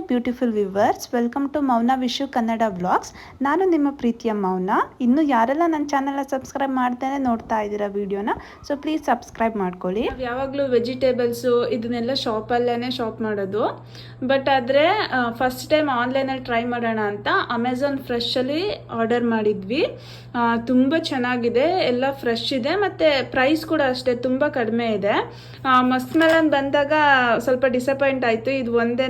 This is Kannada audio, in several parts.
ಬ್ಯೂಟಿಫುಲ್ ವಿವರ್ಸ್, ವೆಲ್ಕಮ್ ಟು ಮೌನ ವಿಶು ಕನ್ನಡ ವ್ಲಾಗ್ಸ್. ನಾನು ನಿಮ್ಮ ಪ್ರೀತಿಯ ಮೌನ. ಇನ್ನು ಯಾರೆಲ್ಲ ನನ್ನ ಚಾನಲ್ನ ಸಬ್ಸ್ಕ್ರೈಬ್ ಮಾಡ್ದೇನೆ ನೋಡ್ತಾ ಇದ್ದೀರಾ ವಿಡಿಯೋನ, ಸೊ ಪ್ಲೀಸ್ ಸಬ್ಸ್ಕ್ರೈಬ್ ಮಾಡ್ಕೊಳ್ಳಿ. ಯಾವಾಗಲೂ ವೆಜಿಟೇಬಲ್ಸು ಇದನ್ನೆಲ್ಲ ಶಾಪಲ್ಲೇ ಶಾಪ್ ಮಾಡೋದು, ಬಟ್ ಆದರೆ ಫಸ್ಟ್ ಟೈಮ್ ಆನ್ಲೈನಲ್ಲಿ ಟ್ರೈ ಮಾಡೋಣ ಅಂತ ಅಮೆಝಾನ್ ಫ್ರೆಶಲ್ಲಿ ಆರ್ಡರ್ ಮಾಡಿದ್ವಿ. ತುಂಬ ಚೆನ್ನಾಗಿದೆ, ಎಲ್ಲ ಫ್ರೆಶ್ ಇದೆ ಮತ್ತು ಪ್ರೈಸ್ ಕೂಡ ಅಷ್ಟೇ ತುಂಬ ಕಡಿಮೆ ಇದೆ. ಮಸ್ಕ್ ಮೆಲನ್ ಬಂದಾಗ ಸ್ವಲ್ಪ ಡಿಸಪಾಯಿಂಟ್ ಆಯಿತು, ಇದು ಒಂದೇ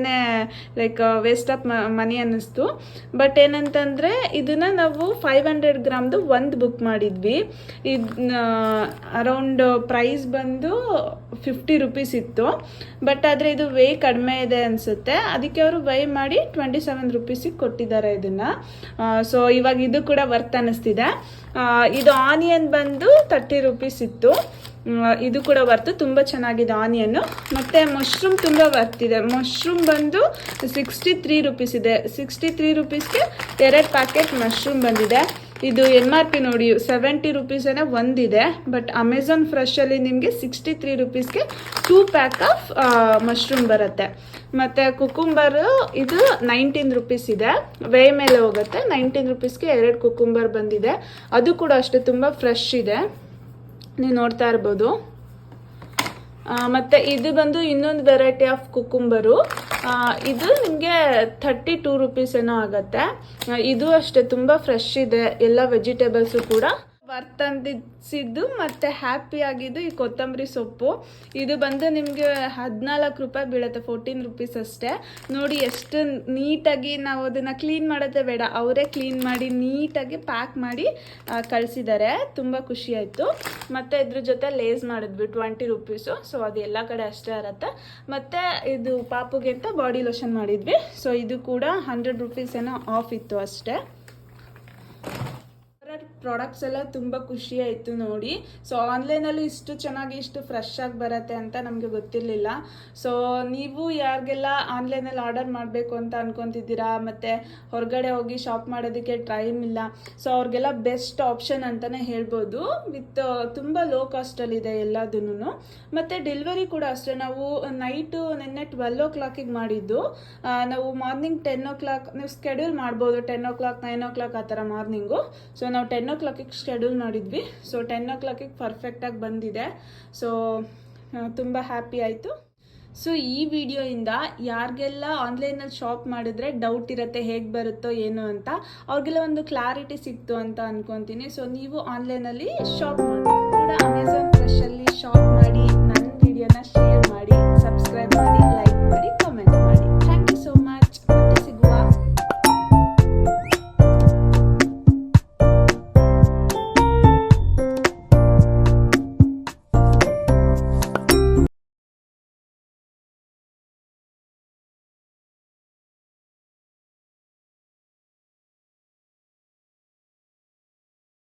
ಲೈಕ್ ವೇಸ್ಟ್ ಆಫ್ ಮನಿ ಅನ್ನಿಸ್ತು. ಬಟ್ ಏನಂತಂದರೆ ಇದನ್ನು ನಾವು 500 ಗ್ರಾಮ್ದು ಒಂದು ಬುಕ್ ಮಾಡಿದ್ವಿ. ಇದು ಅರೌಂಡ್ ಪ್ರೈಸ್ ಬಂದು 50 ರುಪೀಸ್ ಇತ್ತು, ಬಟ್ ಆದರೆ ಇದು ವೇ ಕಡಿಮೆ ಇದೆ ಅನಿಸುತ್ತೆ, ಅದಕ್ಕೆ ಅವರು ವೈ ಮಾಡಿ 27 ರುಪೀಸಿಗೆ ಕೊಟ್ಟಿದ್ದಾರೆ ಇದನ್ನು. ಸೊ ಇವಾಗ ಇದು ಕೂಡ ವರ್ತ್ ಅನ್ನಿಸ್ತಿದೆ. ಇದು ಆನಿಯನ್ ಬಂದು 30 ರುಪೀಸ್ ಇತ್ತು, ಇದು ಕೂಡ ವರ್ತು, ತುಂಬ ಚೆನ್ನಾಗಿದೆ ಆನಿಯನ್ನು. ಮತ್ತು ಮಶ್ರೂಮ್ ತುಂಬ ವರ್ತಿದೆ. ಮಶ್ರೂಮ್ ಬಂದು 63 ರುಪೀಸ್ ಇದೆ. 63 ರುಪೀಸ್ಗೆ 2 ಪ್ಯಾಕೆಟ್ ಮಶ್ರೂಮ್ ಬಂದಿದೆ. ಇದು MRP ನೋಡಿ 70 ರುಪೀಸೇನೆ ಒಂದಿದೆ, ಬಟ್ ಅಮೆಝಾನ್ ಫ್ರೆಶಲ್ಲಿ ನಿಮಗೆ 63 ರುಪೀಸ್ಗೆ 2 ಪ್ಯಾಕ್ ಆಫ್ ಮಶ್ರೂಮ್ ಬರುತ್ತೆ. ಮತ್ತು ಕುಕುಂಬರು ಇದು 19 ರುಪೀಸ್ ಇದೆ, ವೇ ಮೇಲೆ ಹೋಗುತ್ತೆ. 19 ರುಪೀಸ್ಗೆ 2 ಕುಕುಂಬರ್ ಬಂದಿದೆ, ಅದು ಕೂಡ ಅಷ್ಟೇ ತುಂಬ ಫ್ರೆಶ್ ಇದೆ, ನೀವು ನೋಡ್ತಾ ಇರ್ಬೋದು. ಮತ್ತು ಇದು ಬಂದು ಇನ್ನೊಂದು ವೆರೈಟಿ ಆಫ್ ಕುಕುಂಬರು, ಇದು ನಿಮಗೆ 32 ರುಪೀಸ್ ಏನೋ ಆಗುತ್ತೆ. ಇದು ಅಷ್ಟೇ ತುಂಬ ಫ್ರೆಶ್ ಇದೆ, ಎಲ್ಲ ವೆಜಿಟೇಬಲ್ಸು ಕೂಡ ವರ್ತ್ ಅಂದಿಸಿದ್ದು. ಮತ್ತು ಹ್ಯಾಪಿ ಆಗಿದ್ದು ಈ ಕೊತ್ತಂಬರಿ ಸೊಪ್ಪು, ಇದು ಬಂದು ನಿಮಗೆ 14 ರೂಪಾಯಿ ಬೀಳುತ್ತೆ, 14 ರುಪೀಸ್ ಅಷ್ಟೇ. ನೋಡಿ ಎಷ್ಟು ನೀಟಾಗಿ, ನಾವು ಅದನ್ನು ಕ್ಲೀನ್ ಮಾಡೋದೇ ಬೇಡ, ಅವರೇ ಕ್ಲೀನ್ ಮಾಡಿ ನೀಟಾಗಿ ಪ್ಯಾಕ್ ಮಾಡಿ ಕಳಿಸಿದ್ದಾರೆ. ತುಂಬ ಖುಷಿ ಆಯಿತು. ಮತ್ತು ಇದ್ರ ಜೊತೆ ಲೇಸ್ ಮಾಡಿದ್ವಿ 20 ರುಪೀಸು, ಸೊ ಅದು ಎಲ್ಲ ಕಡೆ ಅಷ್ಟೇ ಇರುತ್ತೆ. ಮತ್ತು ಇದು ಪಾಪುಗೆ ಅಂತ ಬಾಡಿ ಲೋಷನ್ ಮಾಡಿದ್ವಿ, ಸೊ ಇದು ಕೂಡ 100 ರುಪೀಸ್ ಏನೋ ಆಫ್ ಇತ್ತು ಅಷ್ಟೇ. ಪ್ರಾಡಕ್ಟ್ಸ್ ಎಲ್ಲ ತುಂಬ ಖುಷಿ ಆಯಿತು ನೋಡಿ. ಸೊ ಆನ್ಲೈನಲ್ಲಿ ಇಷ್ಟು ಚೆನ್ನಾಗಿ ಇಷ್ಟು ಫ್ರೆಶ್ ಆಗಿ ಬರುತ್ತೆ ಅಂತ ನಮಗೆ ಗೊತ್ತಿರಲಿಲ್ಲ. ಸೊ ನೀವು ಯಾರಿಗೆಲ್ಲ ಆನ್ಲೈನಲ್ಲಿ ಆರ್ಡರ್ ಮಾಡಬೇಕು ಅಂತ ಅನ್ಕೊತಿದ್ದೀರಾ, ಮತ್ತು ಹೊರಗಡೆ ಹೋಗಿ ಶಾಪ್ ಮಾಡೋದಕ್ಕೆ ಟೈಮ್ ಇಲ್ಲ, ಸೊ ಅವ್ರಿಗೆಲ್ಲ ಬೆಸ್ಟ್ ಆಪ್ಷನ್ ಅಂತಲೇ ಹೇಳ್ಬೋದು. ವಿತ್ ತುಂಬ ಲೋ ಕಾಸ್ಟಲ್ಲಿದೆ ಎಲ್ಲದೂ. ಮತ್ತು ಡೆಲಿವರಿ ಕೂಡ ಅಷ್ಟೇ. ನಾವು ನೈಟು ನಿನ್ನೆ 12 o'clock ಮಾಡಿದ್ದು, ನಾವು ಮಾರ್ನಿಂಗ್ 10 o'clock ನೀವು ಸ್ಕೆಡ್ಯೂಲ್ ಮಾಡ್ಬೋದು, 10 o'clock 9 o'clock ಆ ಥರ ಮಾರ್ನಿಂಗು. ಸೊ ನಾವು 10 o'clock ಶೆಡ್ಯೂಲ್ ಮಾಡಿದ್ವಿ. ಸೊ 10 o'clock ಪರ್ಫೆಕ್ಟಾಗಿ ಬಂದಿದೆ. ಸೊ ತುಂಬ ಹ್ಯಾಪಿ ಆಯಿತು. ಸೊ ಈ ವಿಡಿಯೋಯಿಂದ ಯಾರಿಗೆಲ್ಲ ಆನ್ಲೈನಲ್ಲಿ ಶಾಪ್ ಮಾಡಿದ್ರೆ ಡೌಟ್ ಇರುತ್ತೆ ಹೇಗೆ ಬರುತ್ತೋ ಏನು ಅಂತ, ಅವ್ರಿಗೆಲ್ಲ ಒಂದು ಕ್ಲಾರಿಟಿ ಸಿಕ್ತು ಅಂತ ಅನ್ಕೊತೀನಿ. ಸೊ ನೀವು ಆನ್ಲೈನಲ್ಲಿ ಶಾಪ್ ಮಾಡಿ ಕೂಡ ಅಮೆಝಾನ್ ಫ್ರೆಶಲ್ಲಿ ಶಾಪ್ ಮಾಡಿ